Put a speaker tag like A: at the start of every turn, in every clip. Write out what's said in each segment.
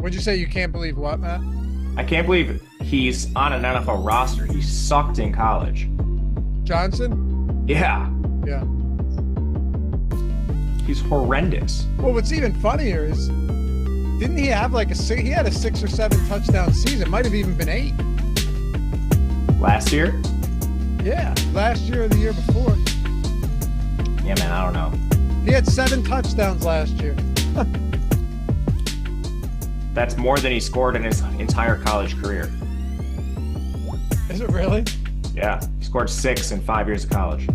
A: Would you say you can't believe what, Matt?
B: I can't believe he's on an NFL roster. He sucked in college.
A: Johnson?
B: Yeah,
A: Yeah.
B: he's horrendous.
A: Well, what's even funnier is, didn't he have he had a 6 or 7 touchdown season? Might have even been 8.
B: Last year?
A: Yeah, last year or the year before.
B: Yeah, man, I don't know.
A: He had 7 touchdowns last year.
B: That's more than he scored in his entire college career.
A: Is it really?
B: Yeah, he scored 6 in 5 years of college.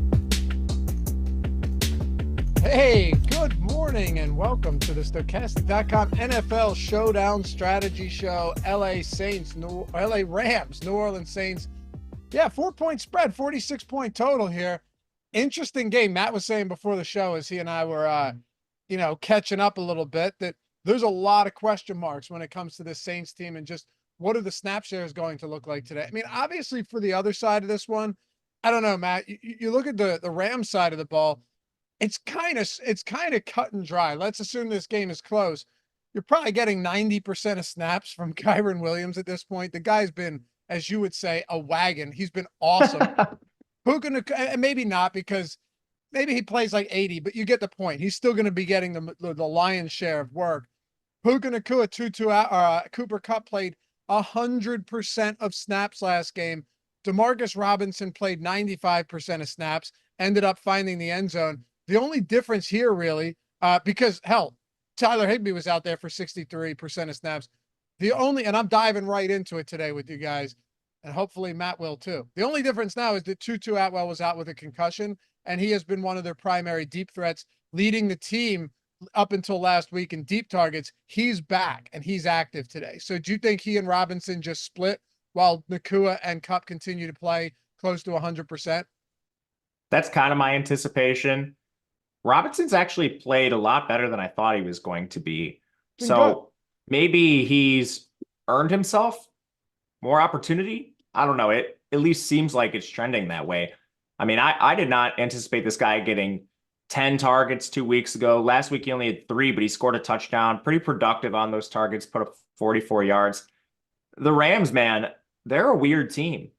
A: Hey, good morning and welcome to the Stochastic.com NFL Showdown Strategy Show. LA Rams, New Orleans Saints. Yeah, 4-point spread, 46-point total here. Interesting game. Matt was saying before the show, as he and I were, catching up a little bit, that there's a lot of question marks when it comes to this Saints team and just what are the snap shares going to look like today. I mean, obviously for the other side of this one, I don't know, Matt, you look at the Rams side of the ball, it's kind of cut and dry. Let's assume this game is close. You're probably getting 90% of snaps from Kyren Williams at this point. The guy's been, as you would say, a wagon. He's been awesome. Puka, and maybe not, because maybe he plays like 80, but you get the point. He's still going to be getting the lion's share of work. Puka, Nacua, Cooper Kupp played 100% of snaps last game. Demarcus Robinson played 95% of snaps, ended up finding the end zone. The only difference here, really, because hell, Tyler Higbee was out there for 63% of snaps. And I'm diving right into it today with you guys, and hopefully Matt will too. The only difference now is that Tutu Atwell was out with a concussion, and he has been one of their primary deep threats, leading the team up until last week in deep targets. He's back, and he's active today. So do you think he and Robinson just split while Nacua and Kupp continue to play close to 100%?
B: That's kind of my anticipation. Robinson's actually played a lot better than I thought he was going to be. So maybe he's earned himself more opportunity. I don't know. It at least seems like it's trending that way. I mean, I did not anticipate this guy getting 10 targets 2 weeks ago. Last week, he only had 3, but he scored a touchdown. Pretty productive on those targets, put up 44 yards. The Rams, man, they're a weird team.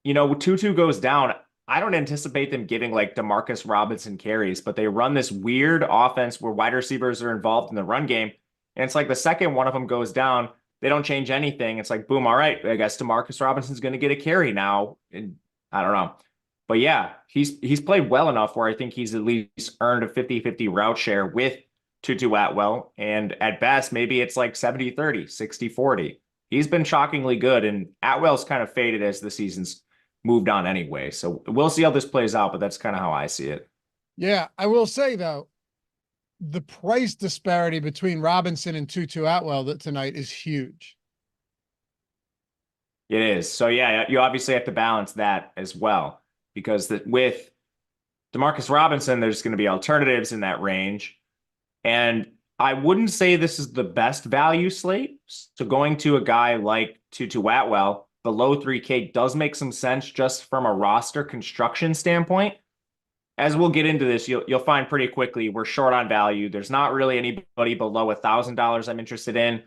B: You know, Tutu goes down. I don't anticipate them giving like Demarcus Robinson carries, but they run this weird offense where wide receivers are involved in the run game. And it's like the second one of them goes down, they don't change anything. It's like, boom, all right, I guess Demarcus Robinson's going to get a carry now. And I don't know. But yeah, he's played well enough where I think he's at least earned a 50-50 route share with Tutu Atwell. And at best, maybe it's like 70-30, 60-40. He's been shockingly good, and Atwell's kind of faded as the season's moved on anyway. So we'll see how this plays out, but that's kind of how I see it.
A: Yeah, I will say, though, the price disparity between Robinson and Tutu Atwell tonight is huge.
B: It is. So yeah, you obviously have to balance that as well, because with Demarcus Robinson, there's going to be alternatives in that range. And I wouldn't say this is the best value slate. So going to a guy like Tutu Atwell below 3K does make some sense just from a roster construction standpoint. As we'll get into this, you'll find pretty quickly we're short on value. There's not really anybody below $1,000 I'm interested in.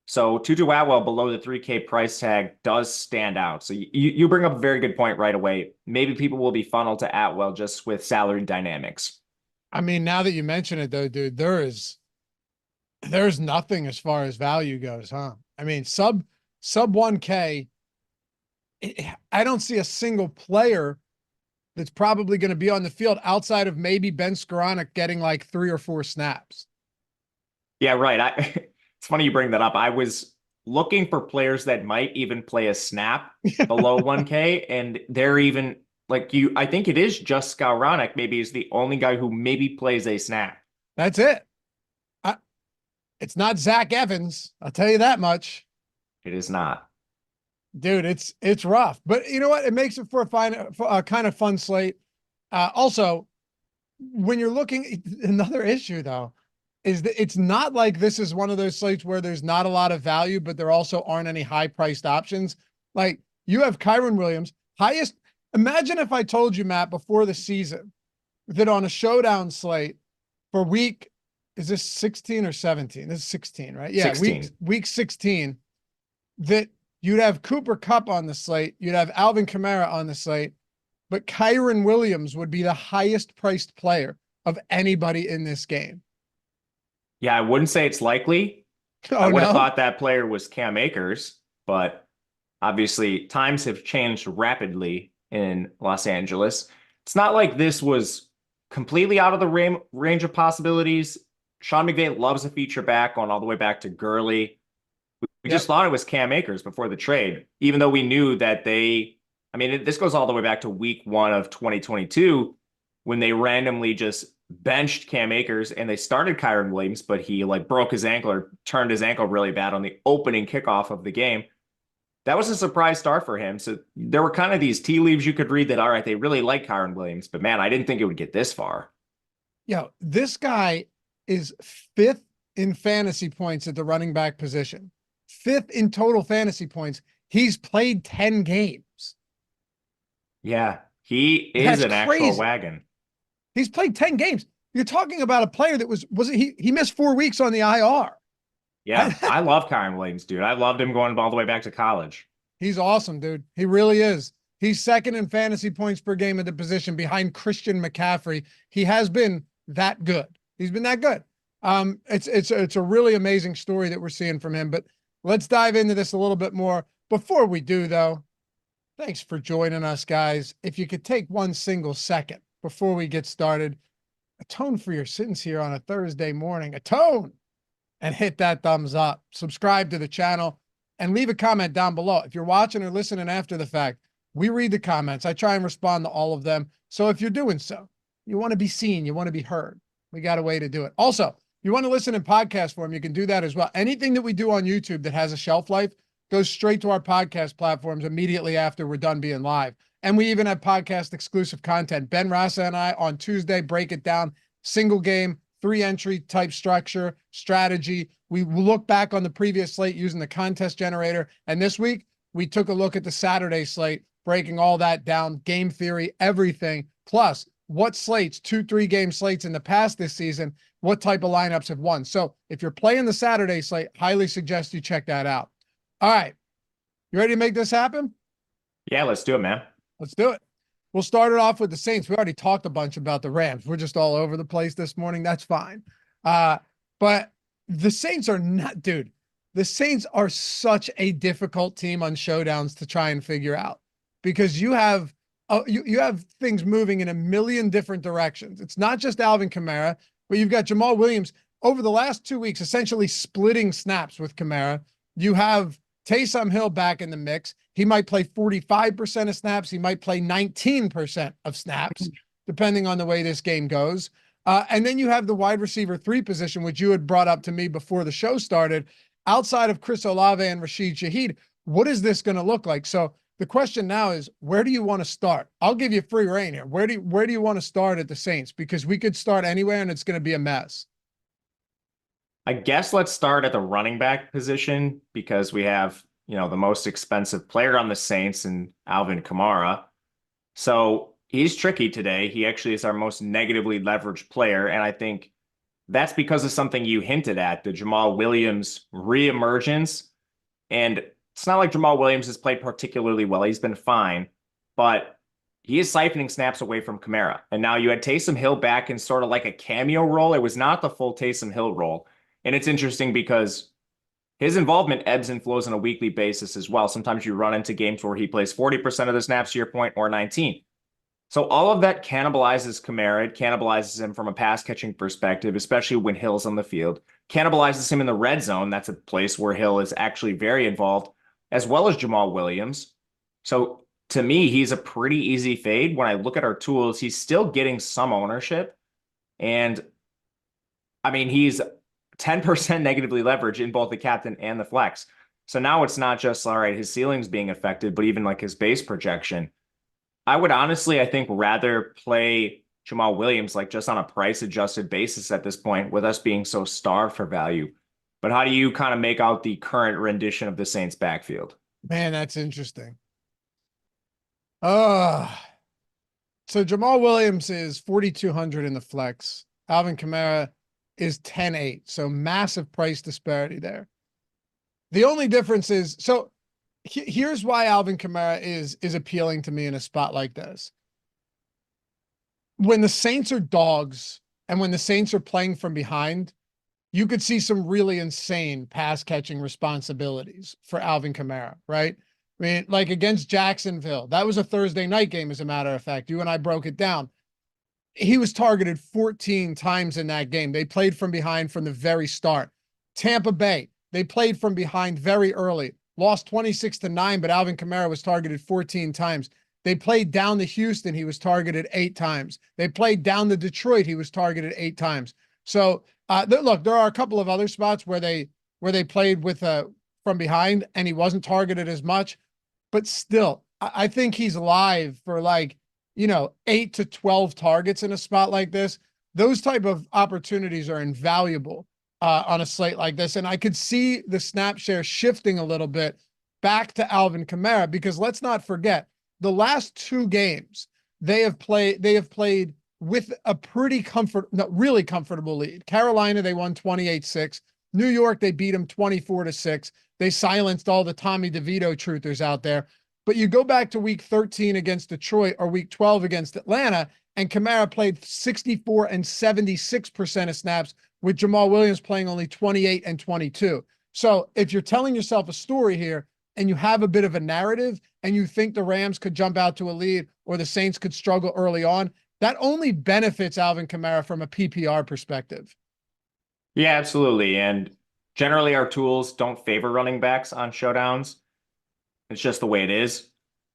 B: So Tutu Atwell below the 3K price tag does stand out. So you bring up a very good point right away. Maybe people will be funneled to Atwell just with salary dynamics.
A: I mean, now that you mention it, though, dude, there's nothing as far as value goes, huh? I mean, sub 1K, I don't see a single player that's probably going to be on the field outside of maybe Ben Skoranek getting like 3 or 4 snaps.
B: Yeah, right. It's funny you bring that up. I was looking for players that might even play a snap below 1K, and they're even like I think it is just Skoranek maybe is the only guy who maybe plays a snap.
A: That's it. It's not Zach Evans. I'll tell you that much.
B: It is not.
A: Dude, it's rough, but you know what? It makes it for a kind of fun slate. Also, when you're looking, another issue though, is that it's not like this is one of those slates where there's not a lot of value, but there also aren't any high priced options. Like you have Kyren Williams, highest. Imagine if I told you, Matt, before the season that on a showdown slate for week is this 16 or 17? This is 16, right? Yeah,
B: 16.
A: week 16, that you'd have Cooper Kupp on the slate, you'd have Alvin Kamara on the slate, but Kyren Williams would be the highest priced player of anybody in this game.
B: Yeah, I wouldn't say it's likely.
A: Oh,
B: I would have
A: no?
B: thought that player was Cam Akers, but obviously times have changed rapidly in Los Angeles. It's not like this was completely out of the range of possibilities. Sean McVay loves a feature back, going all the way back to Gurley. We just thought it was Cam Akers before the trade, even though we knew that this goes all the way back to week 1 of 2022 when they randomly just benched Cam Akers and they started Kyren Williams, but he broke his ankle or turned his ankle really bad on the opening kickoff of the game. That was a surprise start for him. So there were kind of these tea leaves you could read that, all right, they really like Kyren Williams, but man, I didn't think it would get this far.
A: This guy is 5th in fantasy points at the running back position, 5th in total fantasy points. He's played 10 games.
B: Yeah, he is an actual wagon.
A: He's played 10 games. You're talking about a player that he missed 4 weeks on the IR.
B: Yeah, I love Kyren Williams, dude. I loved him going all the way back to college.
A: He's awesome, dude. He really is. He's 2nd in fantasy points per game at the position behind Christian McCaffrey. He has been that good. He's been that good. It's a really amazing story that we're seeing from him, but let's dive into this a little bit more. Before we do, though, thanks for joining us, guys. If you could take 1 single second before we get started, atone for your sins here on a Thursday morning, atone, and hit that thumbs up, subscribe to the channel, and leave a comment down below. If you're watching or listening after the fact, we read the comments. I try and respond to all of them. So if you're doing so, you want to be seen, you want to be heard, we got a way to do it. Also, you want to listen in podcast form, you can do that as well. Anything that we do on YouTube that has a shelf life goes straight to our podcast platforms immediately after we're done being live. And we even have podcast exclusive content. Ben Rasa and I on Tuesday break it down, single game, 3-entry type structure, strategy. We look back on the previous slate using the contest generator. And this week, we took a look at the Saturday slate, breaking all that down, game theory, everything. Plus, what slates, 2-3 game slates in the past this season, what type of lineups have won. So if you're playing the Saturday slate, highly suggest you check that out. All right. You ready to make this happen?
B: Yeah, let's do it, man.
A: Let's do it. We'll start it off with the Saints. We already talked a bunch about the Rams. We're just all over the place this morning. That's fine. But the Saints are not, dude, the Saints are such a difficult team on showdowns to try and figure out because you have things moving in a million different directions. It's not just Alvin Kamara, but you've got Jamal Williams over the last 2 weeks, essentially splitting snaps with Kamara. You have Taysom Hill back in the mix. He might play 45% of snaps. He might play 19% of snaps, depending on the way this game goes. And then you have the wide receiver 3 position, which you had brought up to me before the show started. Outside of Chris Olave and Rashid Shaheed, what is this going to look like? So the question now is, where do you want to start? I'll give you free reign here. Where do you want to start at the Saints? Because we could start anywhere and it's going to be a mess.
B: I guess let's start at the running back position because we have, the most expensive player on the Saints and Alvin Kamara. So he's tricky today. He actually is our most negatively leveraged player. And I think that's because of something you hinted at, the Jamal Williams reemergence. And it's not like Jamal Williams has played particularly well. He's been fine, but he is siphoning snaps away from Kamara. And now you had Taysom Hill back in sort of like a cameo role. It was not the full Taysom Hill role. And it's interesting because his involvement ebbs and flows on a weekly basis as well. Sometimes you run into games where he plays 40% of the snaps, to your point, or 19. So all of that cannibalizes Kamara. It cannibalizes him from a pass catching perspective, especially when Hill's on the field. Cannibalizes him in the red zone. That's a place where Hill is actually very involved, as well as Jamal Williams. So to me, he's a pretty easy fade. When I look at our tools, he's still getting some ownership. And I mean, he's 10% negatively leveraged in both the captain and the flex. So now it's not just, all right, his ceiling's being affected, but even like his base projection. I would honestly, I think, rather play Jamal Williams like just on a price adjusted basis at this point, with us being so starved for value. But how do you kind of make out the current rendition of the Saints backfield?
A: Man, that's interesting. So Jamal Williams is 4,200 in the flex. Alvin Kamara is 10-8. So massive price disparity there. The only difference is, so here's why Alvin Kamara is appealing to me in a spot like this. When the Saints are dogs and when the Saints are playing from behind, you could see some really insane pass catching responsibilities for Alvin Kamara, right? I mean, like against Jacksonville, that was a Thursday night game, as a matter of fact. You and I broke it down. He was targeted 14 times in that game. They played from behind from the very start. Tampa Bay, they played from behind very early, lost 26-9, but Alvin Kamara was targeted 14 times. They played down to Houston. He was targeted 8 times. They played down to Detroit. He was targeted 8 times. So look, there are a couple of other spots where they played with from behind and he wasn't targeted as much, but still, I think he's live for 8 to 12 targets in a spot like this. Those type of opportunities are invaluable on a slate like this. And I could see the snap share shifting a little bit back to Alvin Kamara, because let's not forget the last 2 games they have played with a really comfortable lead. Carolina, they won 28-6. New York, they beat them 24-6. They silenced all the Tommy DeVito truthers out there. But you go back to week 13 against Detroit or week 12 against Atlanta, and Kamara played 64 and 76% of snaps, with Jamal Williams playing only 28 and 22. So if you're telling yourself a story here and you have a bit of a narrative and you think the Rams could jump out to a lead or the Saints could struggle early on, that only benefits Alvin Kamara from a PPR perspective.
B: Yeah, absolutely. And generally our tools don't favor running backs on showdowns. It's just the way it is.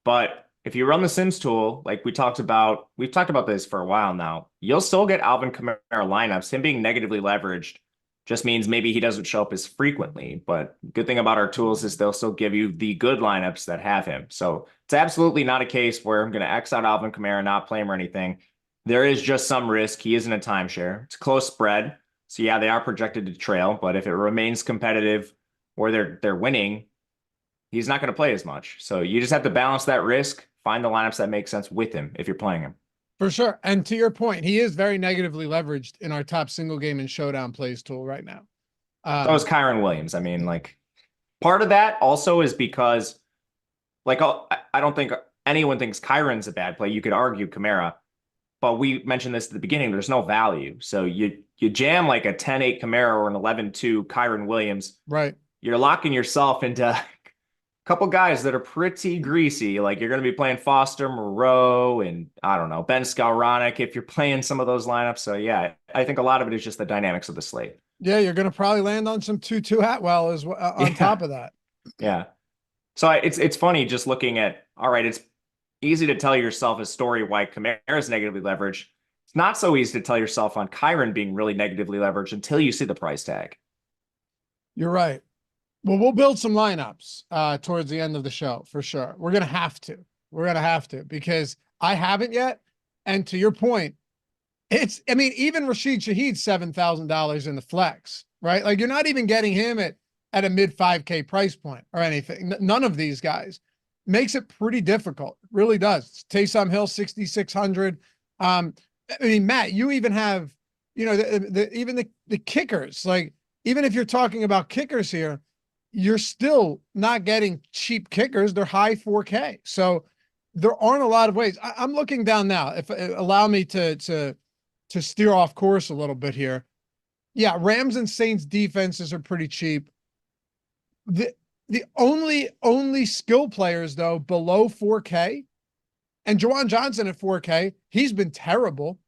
B: But if you run the Sims tool, like we've talked about this for a while now, you'll still get Alvin Kamara lineups. Him being negatively leveraged just means maybe he doesn't show up as frequently. But good thing about our tools is they'll still give you the good lineups that have him. So it's absolutely not a case where I'm going to X out Alvin Kamara, not play him or anything. There is just some risk. He isn't a timeshare. It's a close spread. So yeah, they are projected to trail, but if it remains competitive or they're winning, he's not going to play as much. So you just have to balance that risk, find the lineups that make sense with him if you're playing him.
A: For sure. And to your point, he is very negatively leveraged in our top single game and showdown plays tool right now.
B: So is Kyren Williams. I mean, part of that also is because I don't think anyone thinks Kyren's a bad play. You could argue Kamara, but we mentioned this at the beginning. There's no value. So you jam like a 10-8 Kamara or an 11-2 Kyren Williams.
A: Right.
B: You're locking yourself into a couple guys that are pretty greasy. Like you're going to be playing Foster, Moreau, and I don't know, Ben Skowronek if you're playing some of those lineups. So yeah, I think a lot of it is just the dynamics of the slate.
A: Yeah, you're going to probably land on some Tutu Atwell as well on top of that.
B: Yeah. So it's funny just looking at, all right, it's easy to tell yourself a story why Kamara is negatively leveraged. It's not so easy to tell yourself on Kyren being really negatively leveraged until you see the price tag.
A: You're right. Well, we'll build some lineups towards the end of the show for sure. We're going to have to. We're going to have to, because I haven't yet. And to your point, even Rashid Shaheed's $7,000 in the flex, right? Like you're not even getting him at a mid 5K price point or anything. None of these guys. Makes it pretty difficult. It really does. Taysom Hill, 6,600. Matt, you even have, even the kickers. Like, even if you're talking about kickers here, you're still not getting cheap kickers. They're high 4K. So there aren't a lot of ways. I'm looking down now. If allow me to steer off course a little bit here. Yeah, Rams and Saints defenses are pretty cheap. The only skill players though below 4K, and Juwan Johnson at 4K, he's been terrible,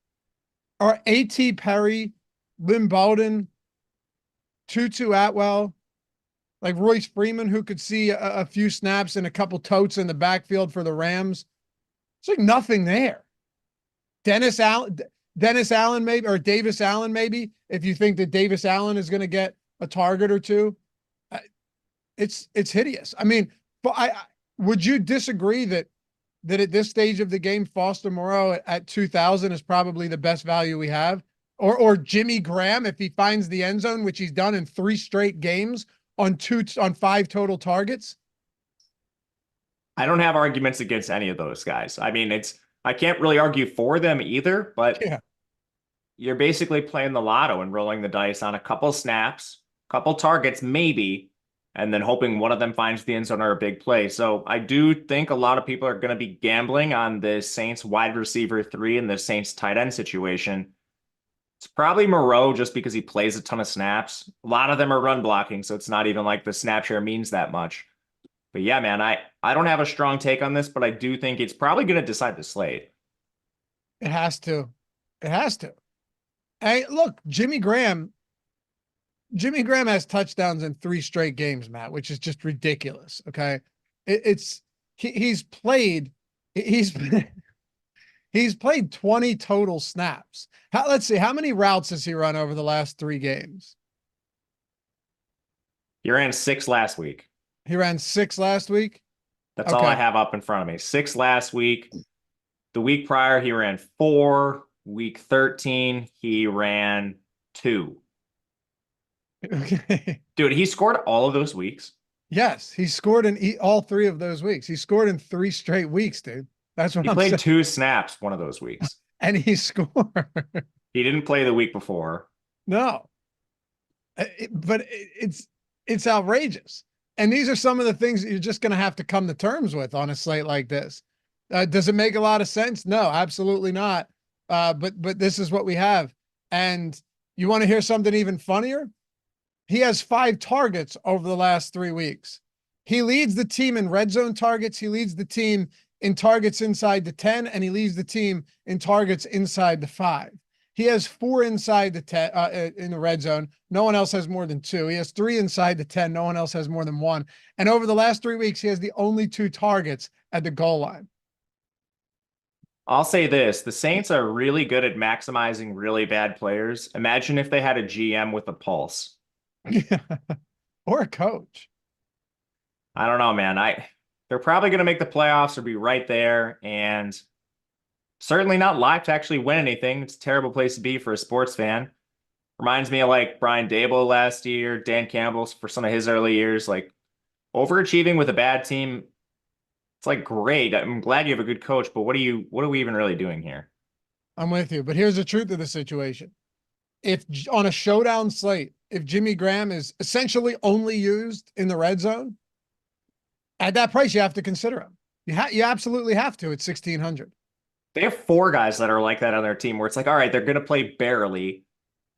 A: are A.T. Perry, Lynn Bowden, Tutu Atwell, like Royce Freeman, who could see a few snaps and a couple totes in the backfield for the Rams. It's like nothing there. Dennis Allen maybe, or Davis Allen maybe, if you think that Davis Allen is going to get a target or two. It's hideous. I mean, but would you disagree that at this stage of the game, Foster Moreau at 2,000 is probably the best value we have? Or Jimmy Graham, if he finds the end zone, which he's done in 3 straight games on 5 total targets?
B: I don't have arguments against any of those guys. I mean, I can't really argue for them either, but
A: yeah.
B: you're basically playing the lotto and rolling the dice on a couple snaps, couple targets, maybe, and then hoping one of them finds the end zone or a big play. So I do think a lot of people are going to be gambling on the Saints wide receiver 3 and the Saints tight end situation. It's probably Moreau just because he plays a ton of snaps. A lot of them are run blocking, so it's not even like the snap share means that much. But yeah, man, I don't have a strong take on this, but I do think it's probably going to decide the slate.
A: It has to. It has to. Hey, look, Jimmy Graham has touchdowns in 3 straight games, Matt, which is just ridiculous. Okay. He's played he's played 20 total snaps. Let's see, how many routes has he run over the last 3 games?
B: He ran 6 last week.
A: He ran 6 last week.
B: That's all I have up in front of me. 6 last week. The week prior, he ran 4. Week 13, he ran 2.
A: Okay.
B: Dude, he scored all of those weeks.
A: Yes, he scored in all 3 of those weeks. He scored in 3 straight weeks, dude. That's what
B: he
A: I'm
B: played
A: saying.
B: 2 snaps one of those weeks.
A: And he scored.
B: He didn't play the week before.
A: No. But it's outrageous. And these are some of the things that you're just going to have to come to terms with on a slate like this. Does it make a lot of sense? No, absolutely not. But this is what we have. And you want to hear something even funnier? He has 5 targets over the last 3 weeks. He leads the team in red zone targets. He leads the team in targets inside the 10, and he leads the team in targets inside the 5. He has 4 inside the 10 in the red zone. No one else has more than 2. He has 3 inside the 10. No one else has more than 1. And over the last 3 weeks, he has the only 2 targets at the goal line.
B: I'll say this. The Saints are really good at maximizing really bad players. Imagine if they had a GM with a pulse.
A: Or a coach.
B: I don't know, man. They're probably going to make the playoffs or be right there, and certainly not live to actually win anything. It's a terrible place to be for a sports fan. Reminds me of like Brian Dable last year, Dan Campbell for some of his early years. Like overachieving with a bad team, it's like great. I'm glad you have a good coach, but what are we even really doing here?
A: I'm with you, but here's the truth of the situation. If on a showdown slate, if Jimmy Graham is essentially only used in the red zone, at that price, you have to consider him. You absolutely have to at 1,600.
B: They have 4 guys that are like that on their team where it's like, all right, they're going to play barely,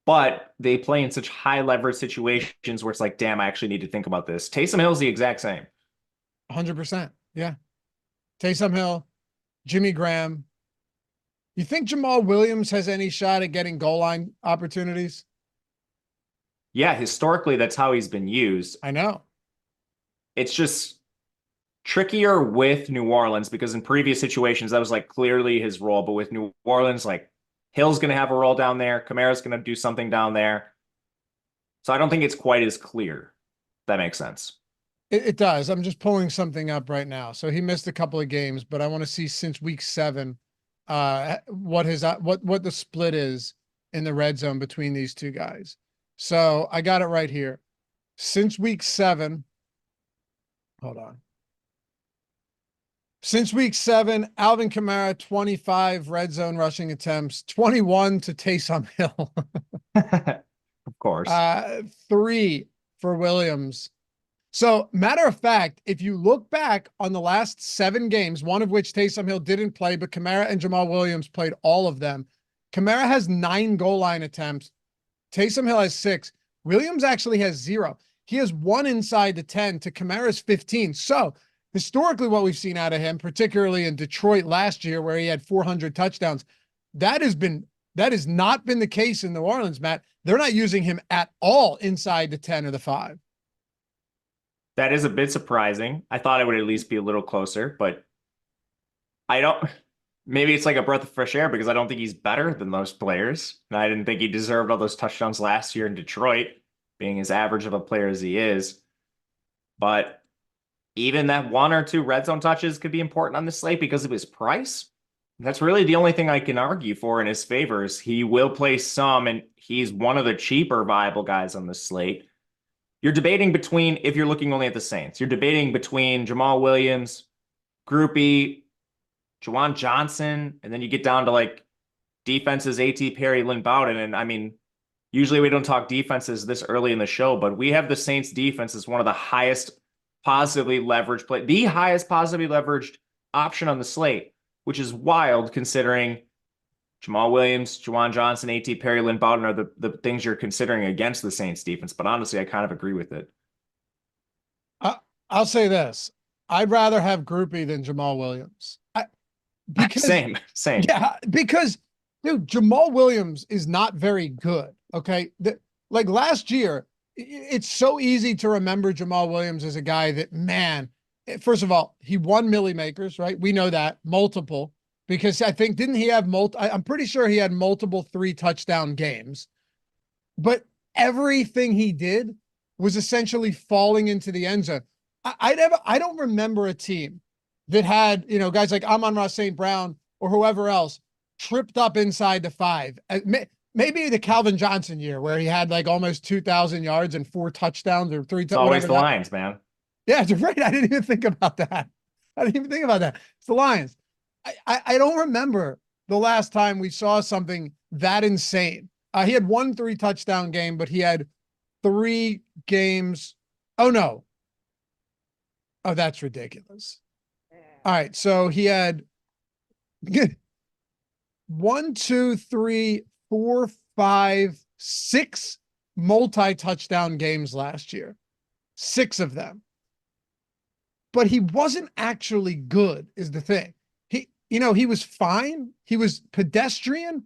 B: but they play in such high leverage situations where it's like, damn, I actually need to think about this. Taysom Hill's the exact same.
A: 100%. Yeah. Taysom Hill, Jimmy Graham. You think Jamal Williams has any shot at getting goal line opportunities?
B: Yeah, historically, that's how he's been used.
A: I know.
B: It's just trickier with New Orleans because in previous situations, that was like clearly his role. But with New Orleans, like Hill's going to have a role down there. Kamara's going to do something down there. So I don't think it's quite as clear. That makes sense.
A: It does. I'm just pulling something up right now. So he missed a couple of games, but I want to see since week 7, what the split is in the red zone between these 2 guys. So I got it right here. Since week 7, hold on. Since week 7, Alvin Kamara, 25 red zone rushing attempts, 21 to Taysom Hill.
B: Of course.
A: 3 for Williams. So, matter of fact, if you look back on the last 7 games, one of which Taysom Hill didn't play, but Kamara and Jamal Williams played all of them. Kamara has 9 goal line attempts. Taysom Hill has 6. Williams actually has 0. He has 1 inside the 10 to Kamara's 15. So, historically, what we've seen out of him, particularly in Detroit last year, where he had 400 touchdowns, that has not been the case in New Orleans, Matt. They're not using him at all inside the 10 or the 5.
B: That is a bit surprising. I thought it would at least be a little closer, but maybe it's like a breath of fresh air because I don't think he's better than those players. And I didn't think he deserved all those touchdowns last year in Detroit, being as average of a player as he is. But even that 1 or 2 red zone touches could be important on the slate because of his price. That's really the only thing I can argue for in his favor is he will play some, and he's one of the cheaper viable guys on the slate. You're debating between, if you're looking only at the Saints, you're debating between Jamal Williams, Groupie, Juwan Johnson, and then you get down to like defenses, AT Perry, Lynn Bowden. And I mean, usually we don't talk defenses this early in the show, but we have the Saints defense as one of the highest positively leveraged the highest positively leveraged option on the slate, which is wild considering Jamal Williams, Juwan Johnson, AT Perry, Lynn Bowden are the things you're considering against the Saints defense. But honestly, I kind of agree with it.
A: I'll say this. I'd rather have Groupie than Jamal Williams. Because
B: same.
A: Yeah, because dude, Jamal Williams is not very good. Okay. Like last year, it's so easy to remember Jamal Williams as a guy that, man, first of all, he won Millie Makers, right? We know that, multiple, because I think, didn't he have I'm pretty sure he had multiple 3-touchdown games, but everything he did was essentially falling into the end zone. I don't remember a team that had, guys like Amon-Ra St. Brown or whoever else tripped up inside the 5. Maybe the Calvin Johnson year where he had like almost 2,000 yards and 4 touchdowns or 3 touchdowns. It's
B: always the Lions, man.
A: Yeah, it's right. I didn't even think about that. It's the Lions. I don't remember the last time we saw something that insane. He had 1 3-touchdown game, but he had 3 games. Oh, no. Oh, that's ridiculous. All right. So he had 1, 2, 3, 4, 5, 6 multi-touchdown games last year. 6 of them. But he wasn't actually good, is the thing. He was fine. He was pedestrian,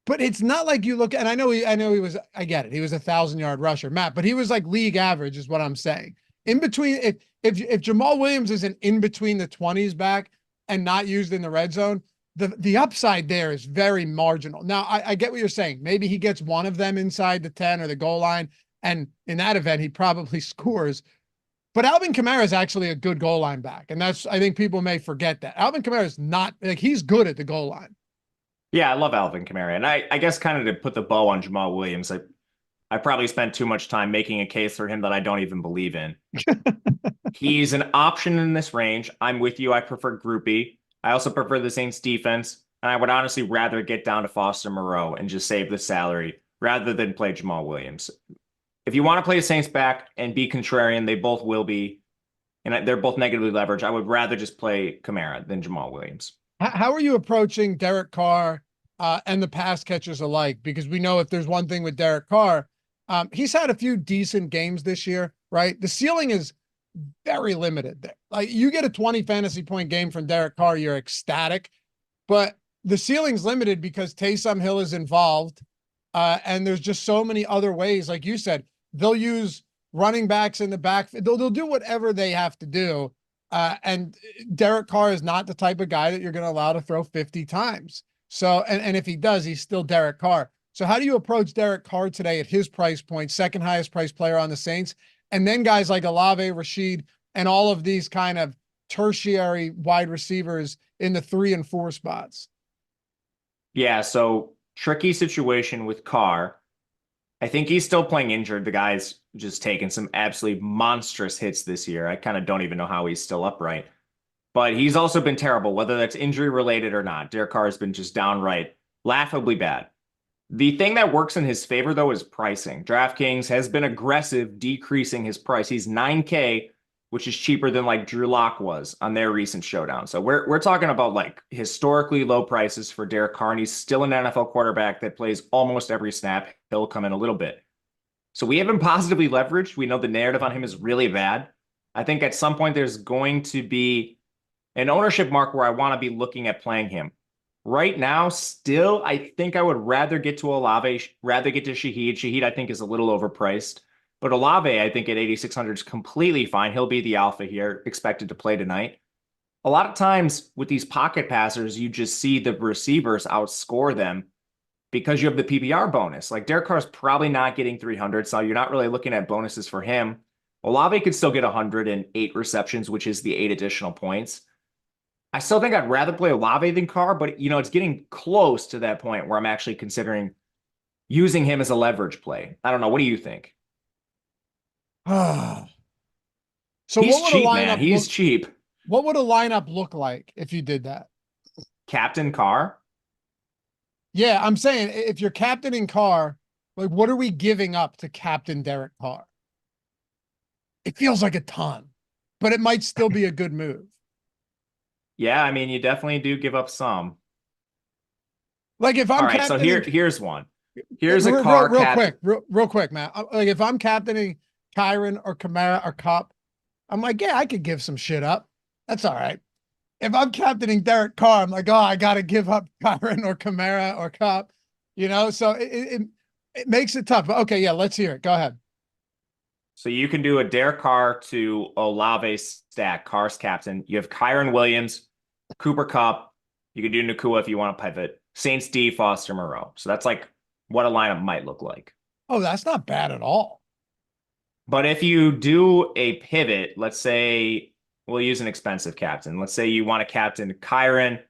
A: but it's not like you look, and I know he was, I get it. He was a 1,000-yard rusher, Matt, but he was like league average is what I'm saying. In between, if Jamal Williams is an in between the 20s back and not used in the red zone, the upside there is very marginal. Now, I get what you're saying. Maybe he gets one of them inside the 10 or the goal line, and in that event, he probably scores. But Alvin Kamara is actually a good goal line back, and I think people may forget that. Alvin Kamara is not, like, he's good at the goal line.
B: Yeah, I love Alvin Kamara, and I guess kind of to put the bow on Jamal Williams, I probably spent too much time making a case for him that I don't even believe in. He's an option in this range. I'm with you. I prefer Groupie. I also prefer the Saints defense, and I would honestly rather get down to Foster Moreau and just save the salary rather than play Jamal Williams. If you want to play the Saints back and be contrarian, they both will be, and they're both negatively leveraged. I would rather just play Kamara than Jamal Williams.
A: How are you approaching Derek Carr and the pass catchers alike? Because we know if there's one thing with Derek Carr, he's had a few decent games this year, right? The ceiling is very limited there. Like, you get a 20 fantasy point game from Derek Carr, you're ecstatic, but the ceiling's limited because Taysom Hill is involved. And there's just so many other ways. Like you said, they'll use running backs in the back. They'll do whatever they have to do. And Derek Carr is not the type of guy that you're going to allow to throw 50 times. So, and if he does, he's still Derek Carr. So how do you approach Derek Carr today at his price point, second highest price player on the Saints? And then guys like Olave, Rashid, and all of these kind of tertiary wide receivers in the 3 and 4 spots.
B: Yeah. So tricky situation with Carr. I think he's still playing injured. The guy's just taken some absolutely monstrous hits this year. I kind of don't even know how he's still upright. But he's also been terrible, whether that's injury related or not. Derek Carr has been just downright laughably bad. The thing that works in his favor, though, is pricing. DraftKings has been aggressive decreasing his price. He's $9K, which is cheaper than like Drew Lock was on their recent showdown. So we're talking about like historically low prices for Derek Carr, and he's still an NFL quarterback that plays almost every snap. He'll come in a little bit. So we have him positively leveraged. We know the narrative on him is really bad. I think at some point there's going to be an ownership mark where I want to be looking at playing him. Right now, still, I think I would rather get to Olave, rather get to Shaheed. Shaheed, I think, is a little overpriced. But Olave, I think at 8,600 is completely fine. He'll be the alpha here, expected to play tonight. A lot of times with these pocket passers, you just see the receivers outscore them because you have the PPR bonus. Like Derek Carr's probably not getting 300, so you're not really looking at bonuses for him. Olave could still get 108 receptions, which is the 8 additional points. I still think I'd rather play Olave than Carr, but it's getting close to that point where I'm actually considering using him as a leverage play. I don't know. What do you think?
A: So
B: he's cheap, man. He's cheap.
A: What would a lineup look like if you did that?
B: Captain Carr?
A: Yeah, I'm saying if you're captaining Carr, like what are we giving up to captain Derek Carr? It feels like a ton, but it might still be a good move.
B: Yeah, I mean, you definitely do give up some.
A: Like if
B: All
A: I'm
B: right, so
A: captaining,
B: here's one. Here's a Carr captain.
A: real quick, Matt. Like if I'm captaining Kyren or Kamara or Kupp, I'm like, yeah, I could give some shit up. That's all right. If I'm captaining Derek Carr, I'm like, oh, I got to give up Kyren or Kamara or Kupp, So it makes it tough. But okay, yeah, let's hear it. Go ahead.
B: So you can do a Derek Carr to Olave stack, Carr's captain. You have Kyren Williams, Cooper Kupp. You can do Nacua if you want to pivot. Saints D, Foster Moreau. So that's like what a lineup might look like.
A: Oh, that's not bad at all.
B: But if you do a pivot, let's say we'll use an expensive captain. Let's say you want to captain Kyren,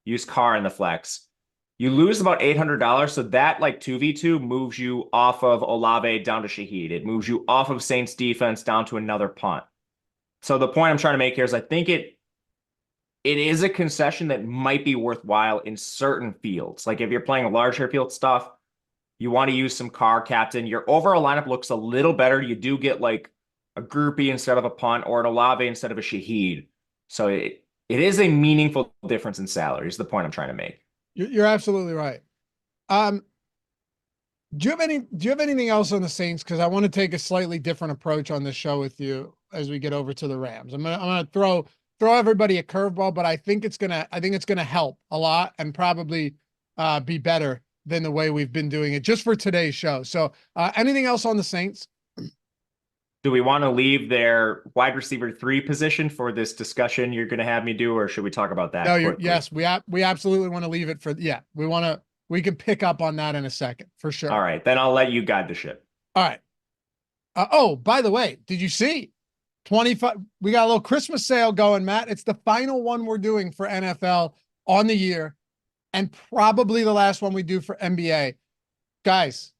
B: use Carr in the flex. You lose about $800. So that like 2v2 moves you off of Olave down to Shaheed. It moves you off of Saints defense down to another punt. So the point I'm trying to make here is I think it is a concession that might be worthwhile in certain fields. Like if you're playing a larger field stuff, you want to use some Carr captain. Your overall lineup looks a little better. You do get like a groupie instead of a punt or an Olave instead of a Shaheed. So it is a meaningful difference in salary is the point I'm trying to make.
A: You're absolutely right. Do you have anything else on the Saints? Because I want to take a slightly different approach on this show with you as we get over to the Rams. I'm gonna throw everybody a curveball, but I think it's gonna help a lot and probably be better than the way we've been doing it just for today's show. So anything else on the Saints?
B: Do we want to leave their wide receiver 3 position for this discussion you're going to have me do, or should we talk about that?
A: No, yes, we absolutely want to leave it for, we can pick up on that in a second for sure.
B: All right, then I'll let you guide the ship.
A: All right. Oh, by the way, did you see 25? We got a little Christmas sale going, Matt. It's the final one we're doing for NFL on the year and probably the last one we do for NBA. Guys,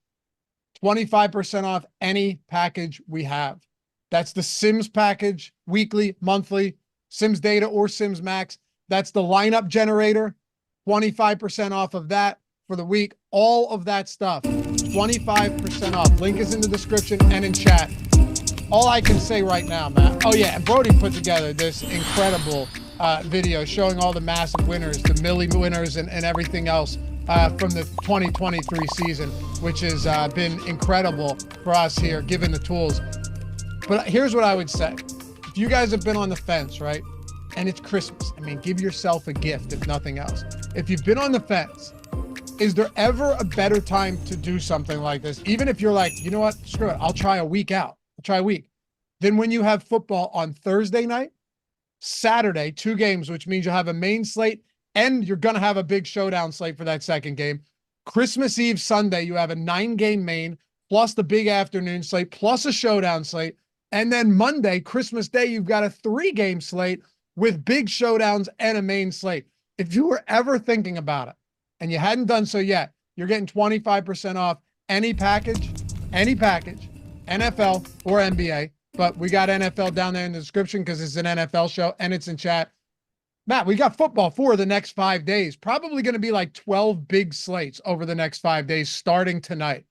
A: 25% off any package we have. That's the Sims package, weekly, monthly, Sims Data or Sims Max. That's the lineup generator, 25% off of that for the week. All of that stuff, 25% off. Link is in the description and in chat. All I can say right now, Matt. Oh, yeah, and Brody put together this incredible video showing all the massive winners, the Millie winners and everything else from the 2023 season, which has been incredible for us here, given the tools. But here's what I would say. If you guys have been on the fence, right, and it's Christmas, I mean, give yourself a gift, if nothing else. If you've been on the fence, is there ever a better time to do something like this? Even if you're like, you know what, screw it, I'll try a week out. I'll try a week. Then when you have football on Thursday night, Saturday, 2 games, which means you'll have a main slate and you're going to have a big showdown slate for that second game. Christmas Eve, Sunday, you have a 9-game main, plus the big afternoon slate, plus a showdown slate. And then Monday, Christmas Day, you've got a 3-game slate with big showdowns and a main slate. If you were ever thinking about it and you hadn't done so yet, you're getting 25% off any package, NFL or NBA. But we got NFL down there in the description because it's an NFL show and it's in chat. Matt, we got football for the next 5 days. Probably going to be like 12 big slates over the next 5 days, starting tonight.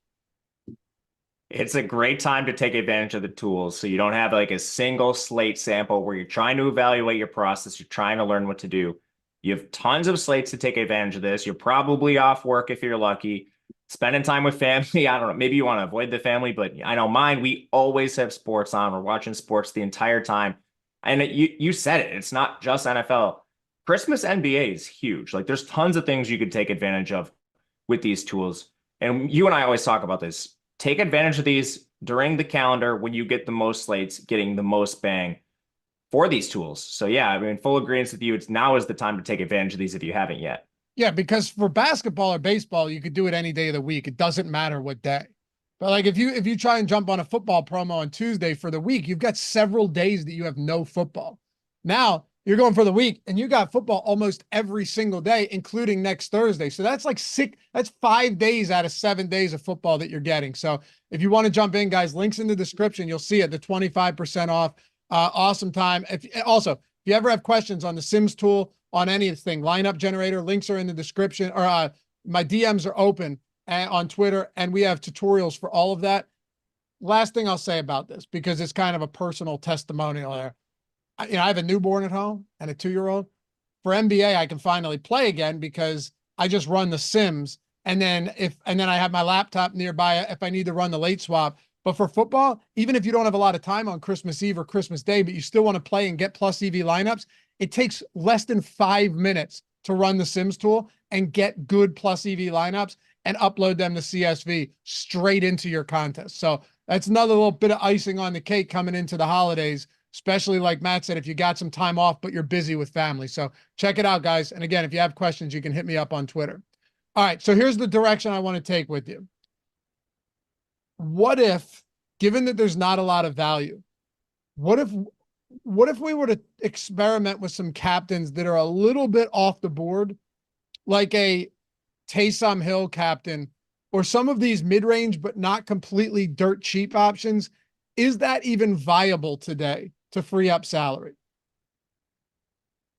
B: It's a great time to take advantage of the tools. So you don't have like a single slate sample where you're trying to evaluate your process. You're trying to learn what to do. You have tons of slates to take advantage of this. You're probably off work if you're lucky. Spending time with family. I don't know. Maybe you want to avoid the family, but I know mine, we always have sports on. We're watching sports the entire time. And you said it. It's not just NFL. Christmas NBA is huge. Like there's tons of things you could take advantage of with these tools. And you and I always talk about this. Take advantage of these during the calendar when you get the most slates, getting the most bang for these tools. So yeah, I mean, full agreement with you. Now is the time to take advantage of these if you haven't yet.
A: Yeah, because for basketball or baseball, you could do it any day of the week. It doesn't matter what day. But like if you try and jump on a football promo on Tuesday for the week, you've got several days that you have no football. Now you're going for the week and you got football almost every single day, including next Thursday. So that's like 5 days out of 7 days of football that you're getting. So if you want to jump in, guys, links in the description. You'll see it, the 25% off. Awesome time. If you ever have questions on the Sims tool, on anything, lineup generator, links are in the description or My DMs are open on Twitter, and we have tutorials for all of that. Last thing I'll say about this, because it's kind of a personal testimonial there. I have a newborn at home and a 2-year-old. For NBA, I can finally play again because I just run the Sims, and then I have my laptop nearby if I need to run the late swap. But for football, even if you don't have a lot of time on Christmas Eve or Christmas Day, but you still want to play and get plus EV lineups, it takes less than 5 minutes to run the Sims tool and get good plus EV lineups and upload them to CSV straight into your contest. So that's another little bit of icing on the cake coming into the holidays, especially like Matt said, if you got some time off, but you're busy with family. So check it out, guys. And again, if you have questions, you can hit me up on Twitter. All right, so here's the direction I want to take with you. What if, given that there's not a lot of value, what if we were to experiment with some captains that are a little bit off the board, like a Taysom Hill captain, or some of these mid-range but not completely dirt cheap options? Is that even viable today to free up salary?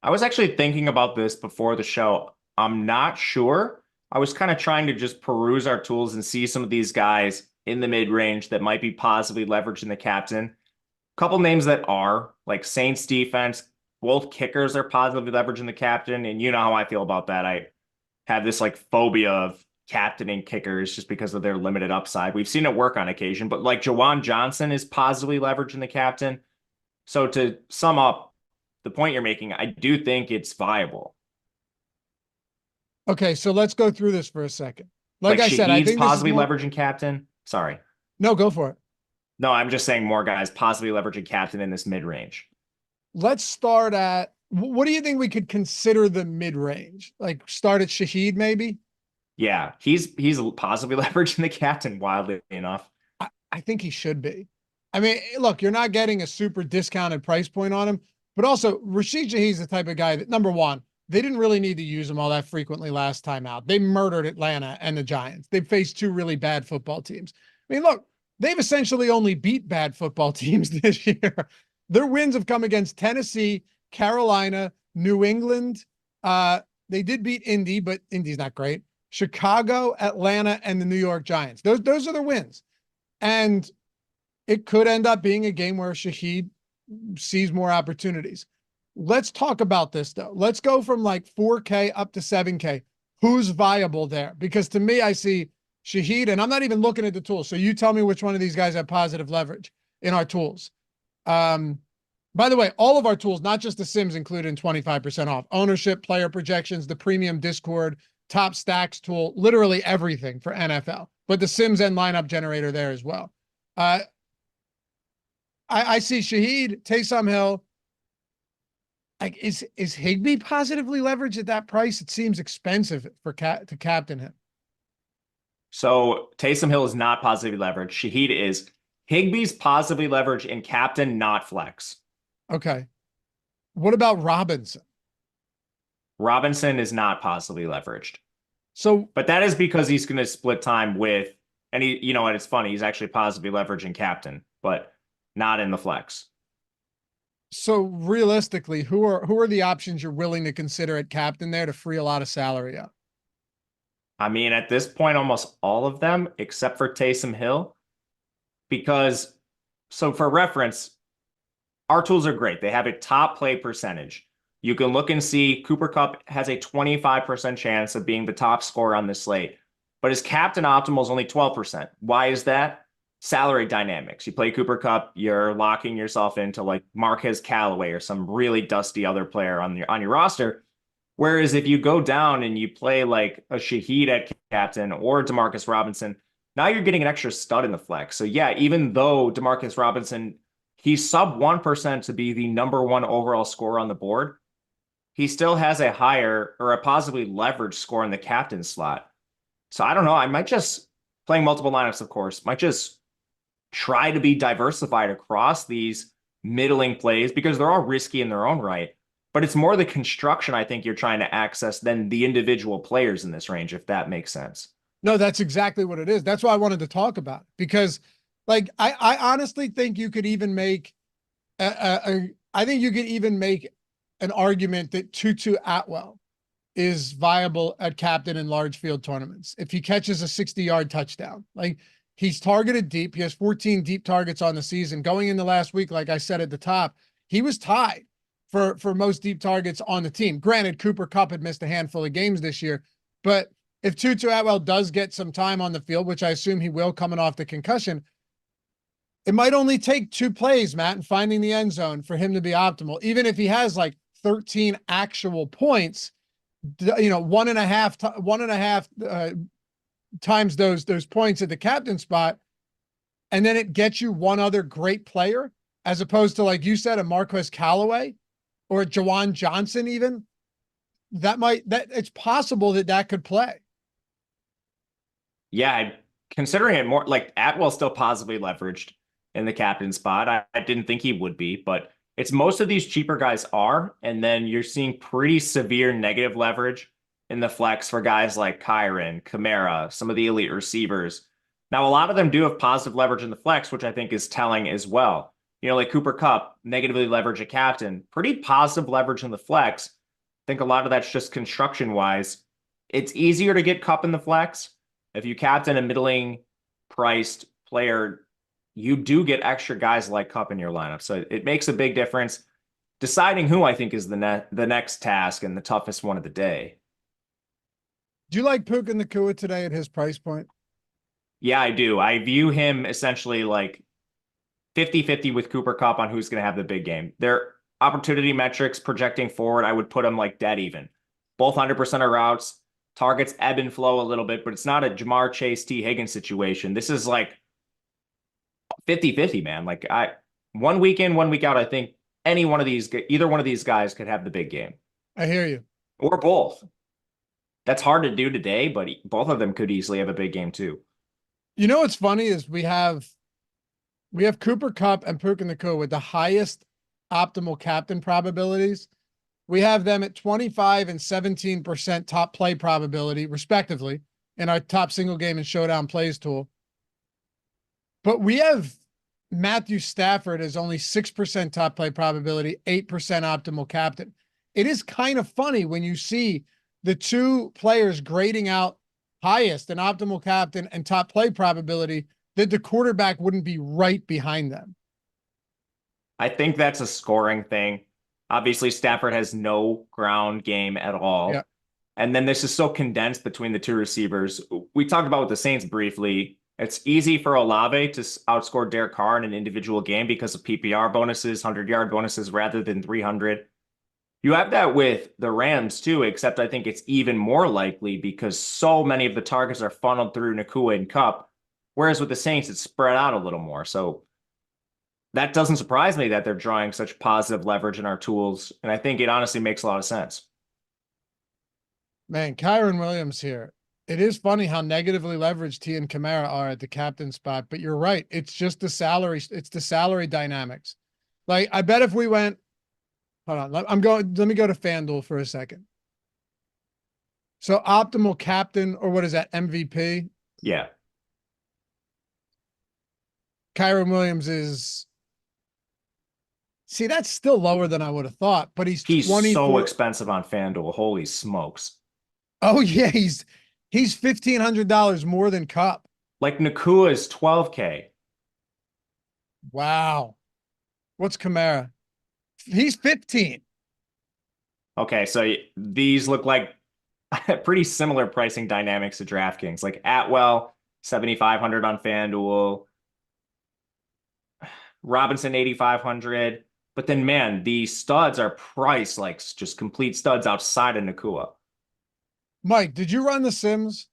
B: I was actually thinking about this before the show. I'm not sure. I was kind of trying to just peruse our tools and see some of these guys in the mid-range that might be positively leveraged in the captain. A couple names that are, like Saints defense, both kickers are positively leveraged in the captain, and you know how I feel about that. I have this like phobia of captaining kickers just because of their limited upside. We've seen it work on occasion, but like Jawan Johnson is positively leveraged in the captain. So to sum up the point you're making, I do think it's viable.
A: Okay, so let's go through this for a second. Like I said,
B: I think possibly leveraging captain. Sorry.
A: No, go for it.
B: No, I'm just saying more guys possibly leveraging captain in this mid-range.
A: Let's start at, what do you think we could consider the mid-range? Like start at Shaheed maybe?
B: Yeah, he's possibly leveraging the captain, wildly enough.
A: I think he should be. I mean, look, you're not getting a super discounted price point on him, but also Rashid Shaheed's the type of guy that, number one, they didn't really need to use him all that frequently last time out. They murdered Atlanta and the Giants. They faced 2 really bad football teams. I mean, look, they've essentially only beat bad football teams this year. Their wins have come against Tennessee, Carolina, New England. They did beat Indy, but Indy's not great. Chicago, Atlanta, and the New York Giants. Those are their wins. And it could end up being a game where Shaheed sees more opportunities. Let's talk about this, though. Let's go from like 4K up to 7K. Who's viable there? Because to me, I see Shaheed, and I'm not even looking at the tools. So you tell me which one of these guys have positive leverage in our tools. By the way, all of our tools, not just the Sims, included in 25% off. Ownership, player projections, the premium Discord, top stacks tool, literally everything for NFL. But the Sims and lineup generator there as well. I see Shaheed, Taysom Hill. Like, is Higbee positively leveraged at that price? It seems expensive for to captain him.
B: So Taysom Hill is not positively leveraged. Shaheed is. Higbee's positively leveraged in captain, not flex.
A: Okay. What about Robinson?
B: Robinson is not positively leveraged.
A: So,
B: but that is because he's going to split time with, and he, you know what, it's funny, he's actually positively leveraging captain, but not in the flex.
A: So realistically, who are the options you're willing to consider at captain there to free a lot of salary up?
B: I mean, at this point, almost all of them, except for Taysom Hill, because, so for reference, our tools are great. They have a top play percentage. You can look and see Cooper Kupp has a 25% chance of being the top scorer on this slate, but his captain optimal is only 12%. Why is that? Salary dynamics. You play Cooper Kupp, you're locking yourself into like Marquez Callaway or some really dusty other player on your roster. Whereas if you go down and you play like a Shaheed at captain or DeMarcus Robinson, now you're getting an extra stud in the flex. So yeah, even though DeMarcus Robinson, he's sub 1% to be the #1 overall scorer on the board, he still has a higher or a positively leveraged score in the captain slot. So I don't know. I might just, playing multiple lineups, of course, might just try to be diversified across these middling plays because they're all risky in their own right. But it's more the construction I think you're trying to access than the individual players in this range, if that makes sense.
A: No, that's exactly what it is. That's why I wanted to talk about it, because like, I honestly think you could even make I think you could even make an argument that Tutu Atwell is viable at captain in large field tournaments. If he catches a 60-yard touchdown, like he's targeted deep. He has 14 deep targets on the season. Going into last week, like I said at the top, he was tied for most deep targets on the team. Granted, Cooper Kupp had missed a handful of games this year, but if Tutu Atwell does get some time on the field, which I assume he will coming off the concussion, it might only take 2 plays, Matt, and finding the end zone for him to be optimal. Even if he has like 13 actual points, one and a half times those points at the captain spot, and then it gets you one other great player, as opposed to, like you said, a Marquez Callaway or a Jawan Johnson. Even that it's possible that could play.
B: Yeah, considering it more like Atwell's still positively leveraged in the captain spot. I didn't think he would be, but it's most of these cheaper guys are. And then you're seeing pretty severe negative leverage in the flex for guys like Kyren, Kamara, some of the elite receivers. Now, a lot of them do have positive leverage in the flex, which I think is telling as well. Like Cooper Kupp, negatively leverage a captain, pretty positive leverage in the flex. I think a lot of that's just construction wise. It's easier to get Kupp in the flex. If you captain a middling priced player, you do get extra guys like Kupp in your lineup. So it makes a big difference. Deciding who, I think, is the next task and the toughest one of the day.
A: Do you like Puka Nacua today at his price point?
B: Yeah, I do. I view him essentially like 50-50 with Cooper Kupp on who's going to have the big game. Their opportunity metrics projecting forward, I would put them like dead even. Both 100% of routes. Targets ebb and flow a little bit, but it's not a Jamar Chase, T. Higgins situation. This is like 50-50, man. Like 1 week in, 1 week out, I think either one of these guys could have the big game.
A: I hear you.
B: Or both. That's hard to do today, but both of them could easily have a big game too.
A: What's funny is we have Cooper Kupp and Puka Nacua with the highest optimal captain probabilities. We have them at 25 and 17% top play probability, respectively, in our top single game and showdown plays tool. But we have Matthew Stafford as only 6% top play probability, 8% optimal captain. It is kind of funny when you see the two players grading out highest and optimal captain and top play probability that the quarterback wouldn't be right behind them.
B: I think that's a scoring thing. Obviously, Stafford has no ground game at all.
A: Yeah.
B: And then this is so condensed between the two receivers. We talked about with the Saints briefly. It's easy for Olave to outscore Derek Carr in an individual game because of PPR bonuses, 100-yard bonuses rather than 300. You have that with the Rams too, except I think it's even more likely because so many of the targets are funneled through Nacua and Kupp, whereas with the Saints, it's spread out a little more. So that doesn't surprise me that they're drawing such positive leverage in our tools, and I think it honestly makes a lot of sense.
A: Man, Kyren Williams here. It is funny how negatively leveraged he and Kamara are at the captain spot, but you're right. It's just the salary. It's the salary dynamics. Like, I bet if we went, hold on, let me go to FanDuel for a second. So optimal captain, or what is that, MVP?
B: Yeah.
A: Kyren Williams is, see, that's still lower than I would have thought, but he's
B: so expensive on FanDuel. Holy smokes.
A: Oh yeah, he's $1,500 more than Kupp.
B: Like Nacua is $12K.
A: Wow. What's Kamara? He's 15.
B: Okay, so these look like pretty similar pricing dynamics to DraftKings. Like Atwell, 7,500 on FanDuel. Robinson, 8,500. But then, man, the studs are priced like just complete studs outside of Nacua.
A: Mike, did you run the Sims?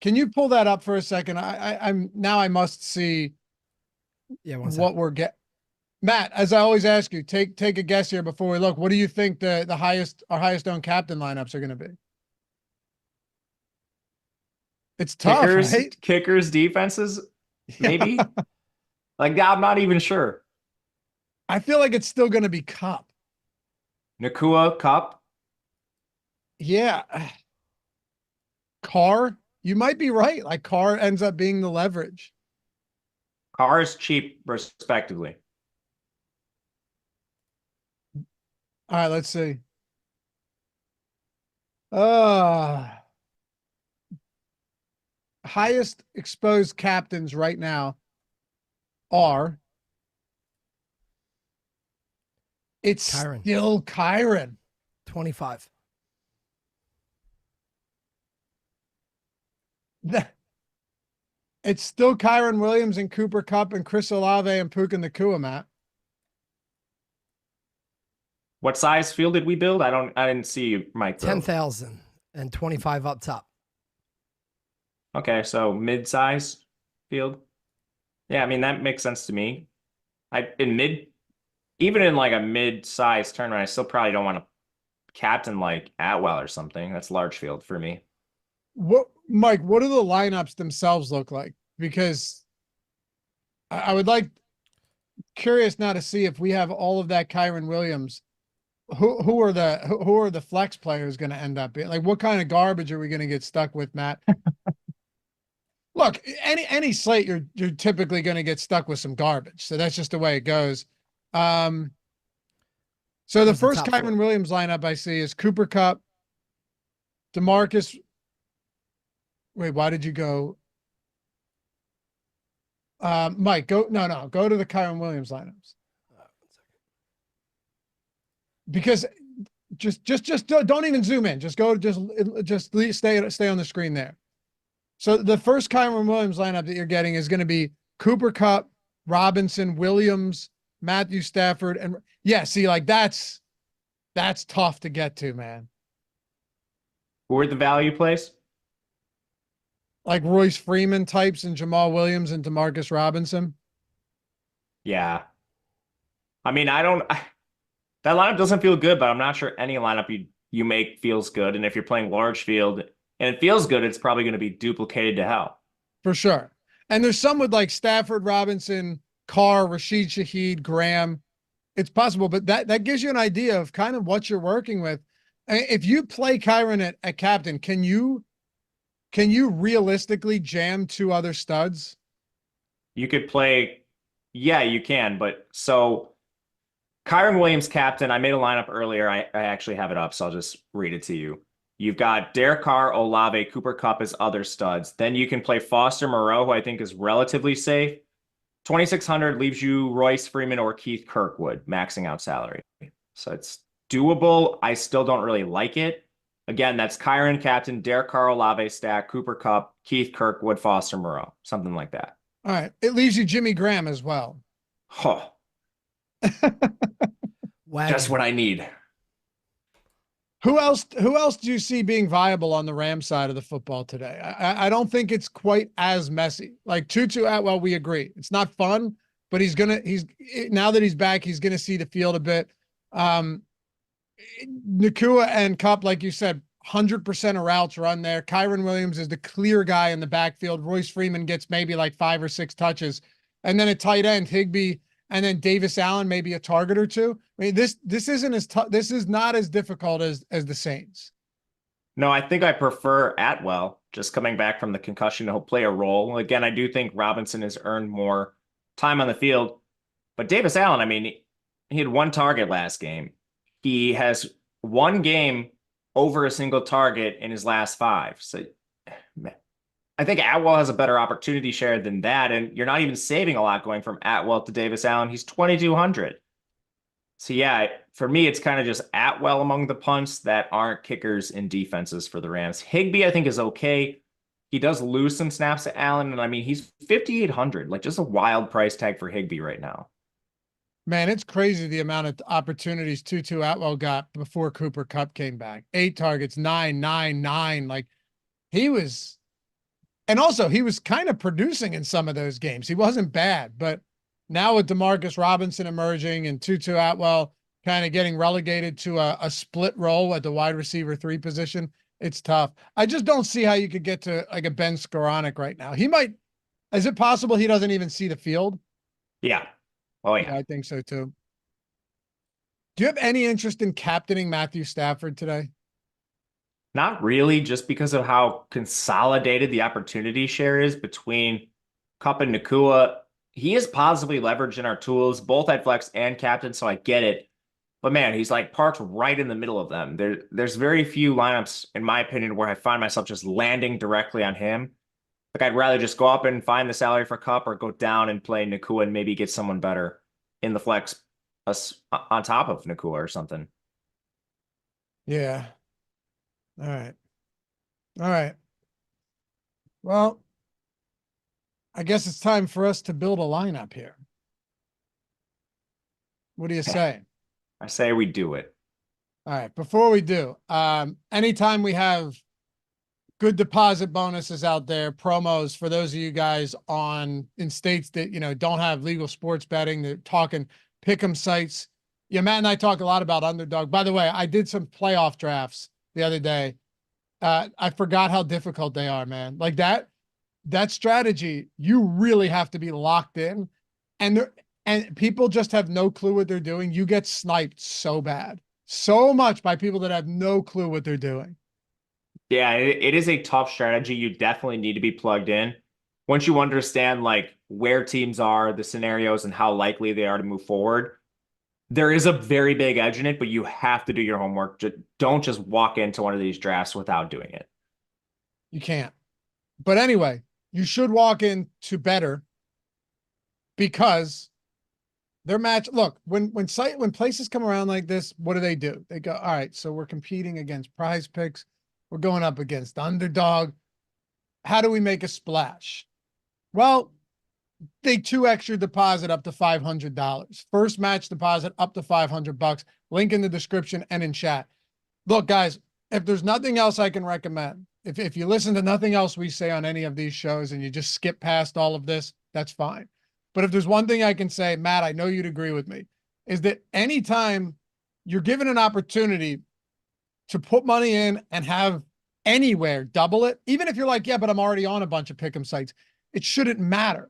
A: Can you pull that up for a second? I must see what we're getting. Matt, as I always ask you, take a guess here before we look. What do you think our highest owned captain lineups are going to be? It's tough, right?
B: Kickers, defenses, maybe. Like, I'm not even sure.
A: I feel like it's still going to be Kupp.
B: Nacua, Kupp.
A: Yeah. Carr, you might be right. Like, Carr ends up being the leverage.
B: Carr is cheap, respectively.
A: All right, let's see. Uh, highest exposed captains right now are
C: Kyren.
A: still Kyren.
C: 25.
A: It's still Kyren Williams and Cooper Kupp and Chris Olave and Puka Nacua, Matt.
B: What size field did we build? I didn't see Mike.
C: 10,000 and 25 up top.
B: Okay, so mid-size field. Yeah, I mean that makes sense to me. Even in like a mid-size tournament, I still probably don't want to captain like Atwell or something. That's large field for me.
A: Mike, what do the lineups themselves look like? Because I would curious now to see if we have all of that Kyren Williams. Who are the flex players going to end up being? Like, what kind of garbage are we going to get stuck with, Matt? Look, any slate, you're typically going to get stuck with some garbage. So that's just the way it goes. So the first Kyren Williams lineup I see is Cooper Kupp, DeMarcus. Wait, why did you go? Mike, go to the Kyren Williams lineups. Because just don't even zoom in. Just go, just stay on the screen there. So the first Kyren Williams lineup that you're getting is going to be Cooper Kupp, Robinson, Williams, Matthew Stafford, and see, like that's tough to get to, man.
B: Who are the value plays?
A: Like Royce Freeman types and Jamal Williams and DeMarcus Robinson.
B: Yeah. I mean, that lineup doesn't feel good, but I'm not sure any lineup you make feels good. And if you're playing large field and it feels good, it's probably going to be duplicated to hell.
A: For sure. And there's some with like Stafford, Robinson, Carr, Rashid Shaheed, Graham. It's possible, but that gives you an idea of kind of what you're working with. If you play Kyren at captain, can you realistically jam two other studs?
B: You could play, yeah, you can, but so Kyren Williams captain, I made a lineup earlier. I actually have it up, so I'll just read it to you. You've got Derek Carr, Olave, Cooper Kupp as other studs. Then you can play Foster Moreau, who I think is relatively safe. 2,600 leaves you Royce Freeman or Keith Kirkwood, maxing out salary. So it's doable. I still don't really like it. Again, that's Kyren captain, Derek Carr, Olave stack, Cooper Kupp, Keith Kirkwood, Foster Moreau, something like that.
A: All right. It leaves you Jimmy Graham as well.
B: Huh. Just what I need.
A: Who else do you see being viable on the Rams side of the football today? I don't think it's quite as messy. Like Tutu Atwell, we agree. It's not fun, but he's now that he's back, he's gonna see the field a bit. Nacua and Kupp, like you said, 100% of routes run there. Kyren Williams is the clear guy in the backfield. Royce Freeman gets maybe like 5 or 6 touches. And then at tight end, Higbee, and then Davis Allen, maybe a target or two. I mean, this isn't as tough. This is not as difficult as the Saints.
B: No, I think I prefer Atwell. Just coming back from the concussion, he'll play a role. Again, I do think Robinson has earned more time on the field. But Davis Allen, I mean, he had 1 target last game. He has 1 game over a single target in his last 5. So I think Atwell has a better opportunity share than that. And you're not even saving a lot going from Atwell to Davis Allen. He's 2,200. So yeah, for me, it's kind of just Atwell among the punts that aren't kickers in defenses for the Rams. Higbee, I think, is okay. He does lose some snaps to Allen. And I mean, he's 5,800, like just a wild price tag for Higbee right now.
A: Man, it's crazy the amount of opportunities Tutu Atwell got before Cooper Kupp came back. 8 targets, 9, 9, 9. Like he was, and also he was kind of producing in some of those games. He wasn't bad, but now with DeMarcus Robinson emerging and Tutu Atwell kind of getting relegated to a split role at the wide receiver 3 position, it's tough. I just don't see how you could get to like a Ben Skoranek right now. He might, is it possible he doesn't even see the field?
B: Yeah. Oh, yeah.
A: I think so too. Do you have any interest in captaining Matthew Stafford today?
B: Not really, just because of how consolidated the opportunity share is between Kupp and Nacua. He is positively leveraged in our tools, both at flex and captain, so I get it. But man, he's like parked right in the middle of them. There's very few lineups, in my opinion, where I find myself just landing directly on him. Like I'd rather just go up and find the salary for Kupp or go down and play Nacua and maybe get someone better in the flex on top of Nacua or something.
A: Yeah. All right. All right. Well, I guess it's time for us to build a lineup here. What do you say?
B: I say we do it.
A: All right. Before we do, anytime we have good deposit bonuses out there, promos for those of you guys in states that, don't have legal sports betting, they're talking pick'em sites. Yeah, Matt and I talk a lot about underdog. By the way, I did some playoff drafts the other day. I forgot how difficult they are, man. Like that strategy, you really have to be locked in, and people just have no clue what they're doing. You get sniped so bad, so much by people that have no clue what they're doing.
B: Yeah, it is a tough strategy. You definitely need to be plugged in. Once you understand like where teams are, the scenarios, and how likely they are to move forward, there is a very big edge in it, but you have to do your homework. Don't just walk into one of these drafts without doing it.
A: You can't. But anyway, you should walk into Betr because their match. Look, when places come around like this, what do? They go, all right, so we're competing against Prize Picks. We're going up against Underdog. How do we make a splash? Well, they 2x your deposit up to $500. First match deposit up to $500. Link in the description and in chat. Look, guys, if there's nothing else I can recommend, if you listen to nothing else we say on any of these shows and you just skip past all of this, that's fine. But if there's one thing I can say, Matt, I know you'd agree with me, is that anytime you're given an opportunity to put money in and have anywhere double it, even if you're like, yeah, but I'm already on a bunch of pick'em sites, it shouldn't matter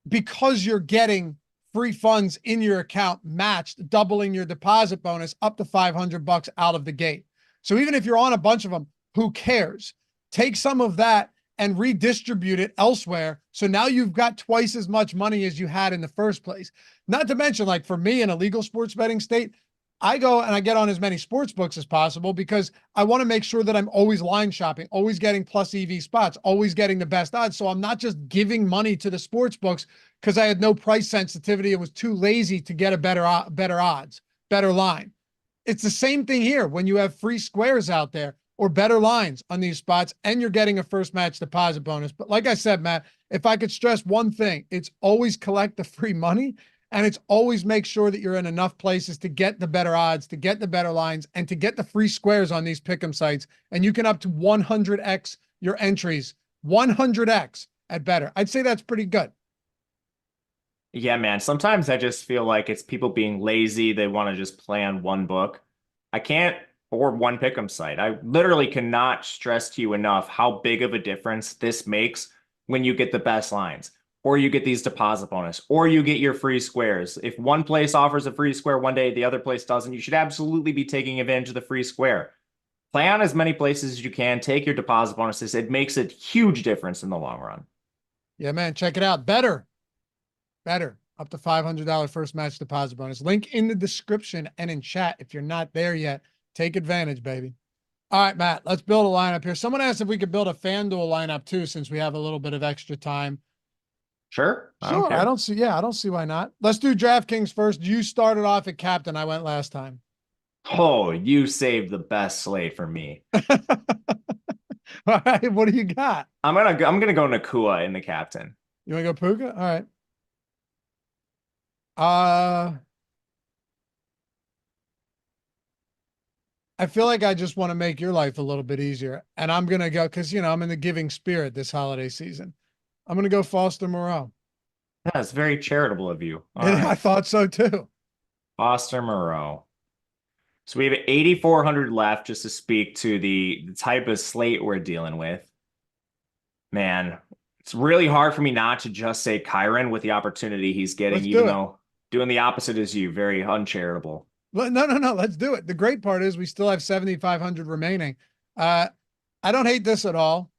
A: because you're getting free funds in your account matched, doubling your deposit bonus up to $500 out of the gate. So even if you're on a bunch of them, who cares? Take some of that and redistribute it elsewhere. So now you've got twice as much money as you had in the first place. Not to mention, like for me in a legal sports betting state, I go and I get on as many sports books as possible because I want to make sure that I'm always line shopping, always getting plus EV spots, always getting the best odds. So I'm not just giving money to the sports books because I had no price sensitivity and was too lazy to get a better odds, better line. It's the same thing here when you have free squares out there or better lines on these spots and you're getting a first match deposit bonus. But like I said, Matt, if I could stress one thing, it's always collect the free money. And it's always make sure that you're in enough places to get the better odds, to get the better lines, and to get the free squares on these pick'em sites. And you can up to 100x your entries, 100x at Betr. I'd say that's pretty good.
B: Yeah, man. Sometimes I just feel like it's people being lazy. They want to just play on one book. I can't, or one pick'em site. I literally cannot stress to you enough how big of a difference this makes when you get the best lines. Or you get these deposit bonus, or you get your free squares. If one place offers a free square one day, the other place doesn't, you should absolutely be taking advantage of the free square. Play on as many places as you can, take your deposit bonuses. It makes a huge difference in the long run.
A: Yeah, man, check it out. Betr. Up to $500 first match deposit bonus. Link in the description and in chat. If you're not there yet, take advantage, baby. All right, Matt, let's build a lineup here. Someone asked if we could build a FanDuel lineup too, since we have a little bit of extra time.
B: Sure.
A: Sure. I don't see why not. Let's do DraftKings first. You started off at captain. I went last time.
B: Oh, you saved the best slate for me.
A: All right. What do you got?
B: I'm gonna go Nacua in the captain.
A: You want to go Puka? All right. I feel like I just want to make your life a little bit easier. And I'm gonna go because I'm in the giving spirit this holiday season. I'm going to go Foster Moreau.
B: That's very charitable of you.
A: All right. I thought so too.
B: Foster Moreau. So we have 8,400 left just to speak to the type of slate we're dealing with. Man, it's really hard for me not to just say Kyren with the opportunity he's getting, even though doing the opposite is you, very uncharitable.
A: No. Let's do it. The great part is we still have 7,500 remaining. I don't hate this at all.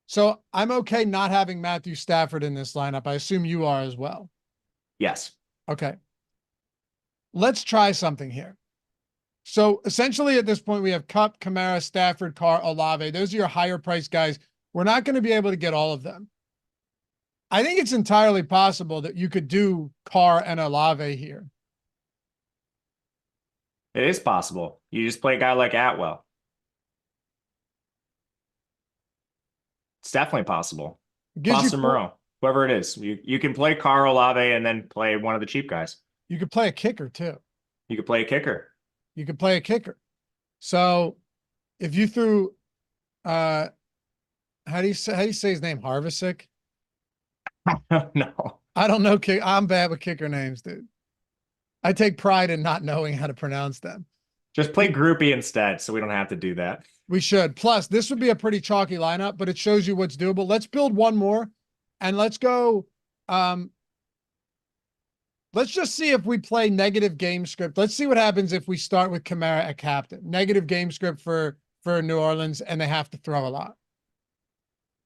A: So I'm okay not having Matthew Stafford in this lineup. I assume you are as well.
B: Yes.
A: Okay. Let's try something here. So essentially at this point, we have Kupp, Kamara, Stafford, Carr, Olave. Those are your higher price guys. We're not going to be able to get all of them. I think it's entirely possible that you could do Carr and Olave here.
B: It is possible. You just play a guy like Atwell. It's definitely possible. Foster Moreau, whoever it is. You can play Carr, Olave, and then play one of the cheap guys.
A: You could play a kicker too.
B: You could play a kicker.
A: You could play a kicker. So if you threw how do you say his name? Harvisick?
B: No.
A: I don't know. I'm bad with kicker names, dude. I take pride in not knowing how to pronounce them.
B: Just play groupie instead, so we don't have to do that.
A: We should. Plus, this would be a pretty chalky lineup, but it shows you what's doable. Let's build one more, and let's go. Let's just see if we play negative game script. Let's see what happens if we start with Kamara at captain. Negative game script for New Orleans, and they have to throw a lot.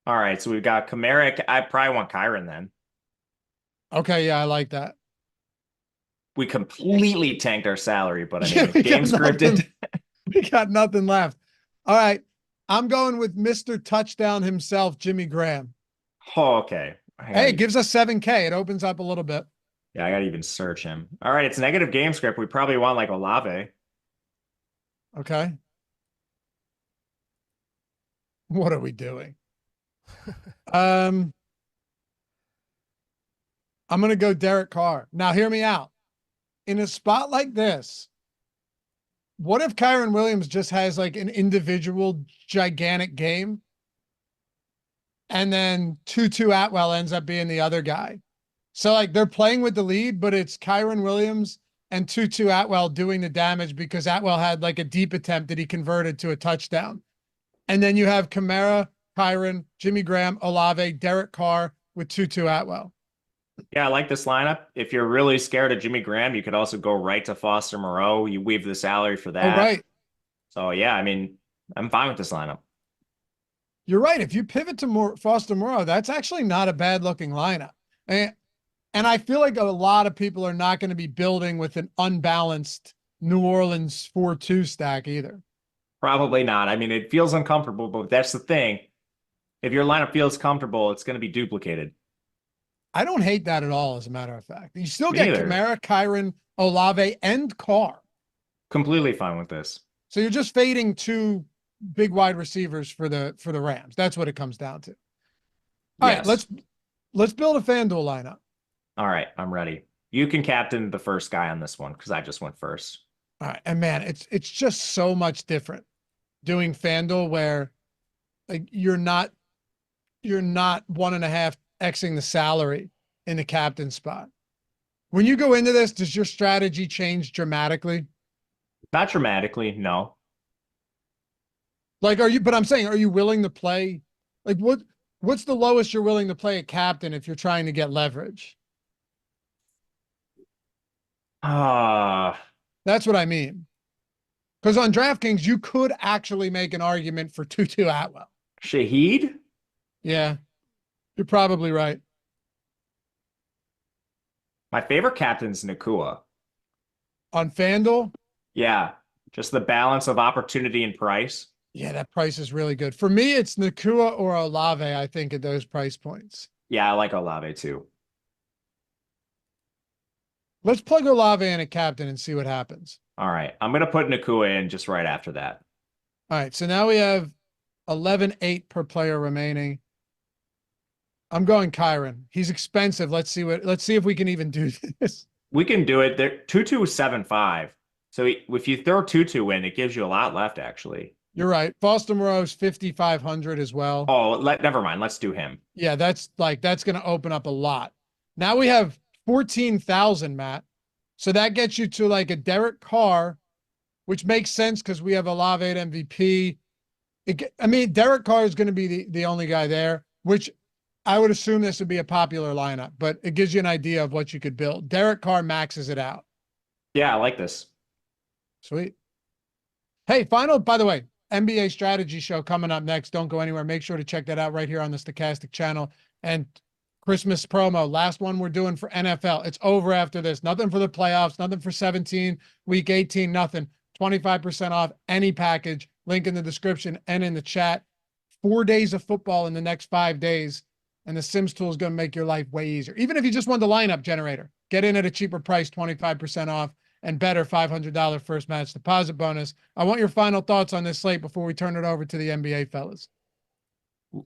B: All right, so we've got Kamara. I probably want Kyren then.
A: Okay, yeah, I like that.
B: We completely tanked our salary, but I mean, game scripted.
A: We got nothing left. All right, I'm going with Mr. Touchdown himself, Jimmy Graham.
B: Oh, okay.
A: Hey, it gives us 7K. It opens up a little bit.
B: Yeah, I gotta even search him. All right, it's negative game script. We probably want like Olave.
A: Okay. What are we doing? I'm gonna go Derek Carr. Now, hear me out. In a spot like this, what if Kyren Williams just has like an individual gigantic game, and then Tutu Atwell ends up being the other guy? So like they're playing with the lead, but it's Kyren Williams and Tutu Atwell doing the damage because Atwell had like a deep attempt that he converted to a touchdown. And then you have Kamara, Kyren, Jimmy Graham, Olave, Derek Carr with Tutu Atwell.
B: Yeah, I like this lineup. If you're really scared of Jimmy Graham, you could also go right to Foster Moreau. You weave the salary for that.
A: Oh, right.
B: So yeah, I mean, I'm fine with this lineup.
A: You're right. If you pivot to Foster Moreau, that's actually not a bad looking lineup. And I feel like a lot of people are not going to be building with an unbalanced New Orleans 4-2 stack either.
B: Probably not. I mean, it feels uncomfortable, but that's the thing. If your lineup feels comfortable, it's going to be duplicated.
A: I don't hate that at all, as a matter of fact. You still get Kamara, Kyren, Olave, and Carr.
B: Completely fine with this.
A: So you're just fading two big wide receivers for the Rams. That's what it comes down to. All right, let's build a FanDuel lineup.
B: All right, I'm ready. You can captain the first guy on this one because I just went first.
A: All right, and man, it's just so much different doing FanDuel where like you're not 1.5 Xing the salary in the captain spot. When you go into this, does your strategy change dramatically?
B: Not dramatically, no.
A: Like, but I'm saying, are you willing to play? Like, what's the lowest you're willing to play a captain if you're trying to get leverage? That's what I mean. Because on DraftKings, you could actually make an argument for Tutu Atwell.
B: Shaheed?
A: Yeah, you're probably right.
B: My favorite captain's Nacua.
A: On FanDuel?
B: Yeah, just the balance of opportunity and price.
A: Yeah, that price is really good. For me, it's Nacua or Olave, I think, at those price points.
B: Yeah, I like Olave too.
A: Let's plug Olave in a captain and see what happens.
B: All right. I'm going to put Nacua in just right after that.
A: All right. So now we have 11.8 per player remaining. I'm going Kyren. He's expensive. Let's see if we can even do this.
B: We can do it. There 2275. So if you throw Tutu in, it gives you a lot left actually.
A: You're right. Foster Moreau's 5,500 as well.
B: Oh, never mind. Let's do him.
A: Yeah, that's going to open up a lot. Now we have 14,000, Matt. So that gets you to like a Derek Carr, which makes sense because we have Olave at MVP. Derek Carr is going to be the only guy there, which I would assume this would be a popular lineup, but it gives you an idea of what you could build. Derek Carr maxes it out.
B: Yeah, I like this.
A: Sweet. Hey, by the way, NBA strategy show coming up next. Don't go anywhere. Make sure to check that out right here on the Stochastic channel. And Christmas promo, last one we're doing for NFL. It's over after this. Nothing for the playoffs, nothing for 17, week 18, nothing. 25% off any package. Link in the description and in the chat. 4 days of football in the next 5 days. And the Sims tool is going to make your life way easier. Even if you just want the lineup generator, get in at a cheaper price, 25% off, and Betr $500 first match deposit bonus. I want your final thoughts on this slate before we turn it over to the NBA fellas.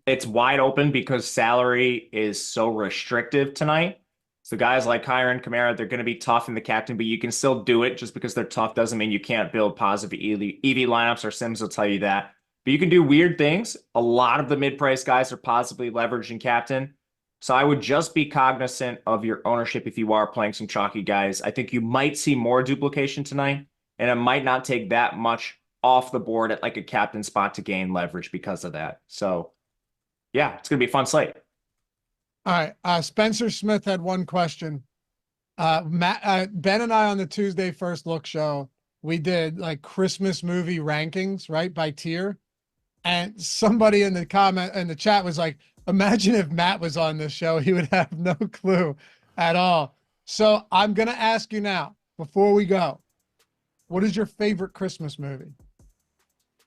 B: It's wide open because salary is so restrictive tonight. So guys like Kyren, Kamara, they're going to be tough in the captain, but you can still do it. Just because they're tough doesn't mean you can't build positive EV lineups, or Sims will tell you that. But you can do weird things. A lot of the mid-price guys are possibly leveraged in captain. So I would just be cognizant of your ownership if you are playing some chalky guys. I think you might see more duplication tonight, and it might not take that much off the board at like a captain spot to gain leverage because of that. So yeah, it's going to be a fun slate.
A: All right. Spencer Smith had one question. Ben and I on the Tuesday First Look show, we did like Christmas movie rankings, right, by tier. And somebody in the chat was like, imagine if Matt was on this show, he would have no clue at all. So I'm going to ask you now, before we go, what is your favorite Christmas movie?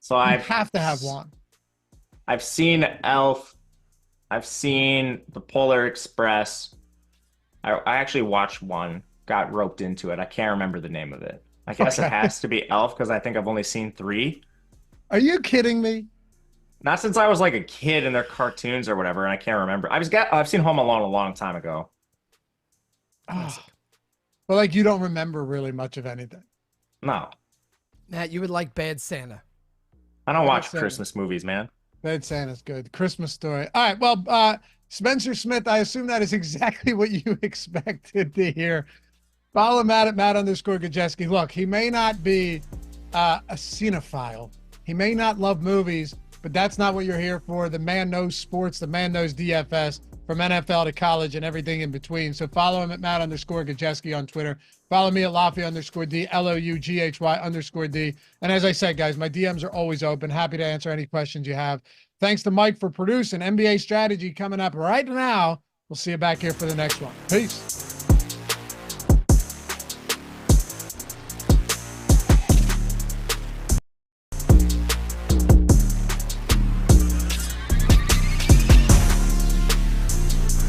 B: So I
A: have to have one.
B: I've seen Elf. I've seen The Polar Express. I actually watched one, got roped into it. I can't remember the name of it. I guess It has to be Elf because I think I've only seen 3.
A: Are you kidding me?
B: Not since I was like a kid in their cartoons or whatever, and I can't remember. I've seen Home Alone a long time ago.
A: Oh. But like you don't remember really much of anything.
B: No.
C: Matt, you would like Bad Santa.
B: I don't watch Christmas movies, man.
A: Bad Santa's good. Christmas Story. All right. Well, Spencer Smith, I assume that is exactly what you expected to hear. Follow Matt at Matt_Gajewski. Look, he may not be a cinephile. He may not love movies, but that's not what you're here for. The man knows sports. The man knows DFS from NFL to college and everything in between. So follow him at Matt_Gajewski on Twitter. Follow me at Loughran_D, LOUGHY_D. And as I said, guys, my DMs are always open. Happy to answer any questions you have. Thanks to Mike for producing NBA Strategy coming up right now. We'll see you back here for the next one. Peace.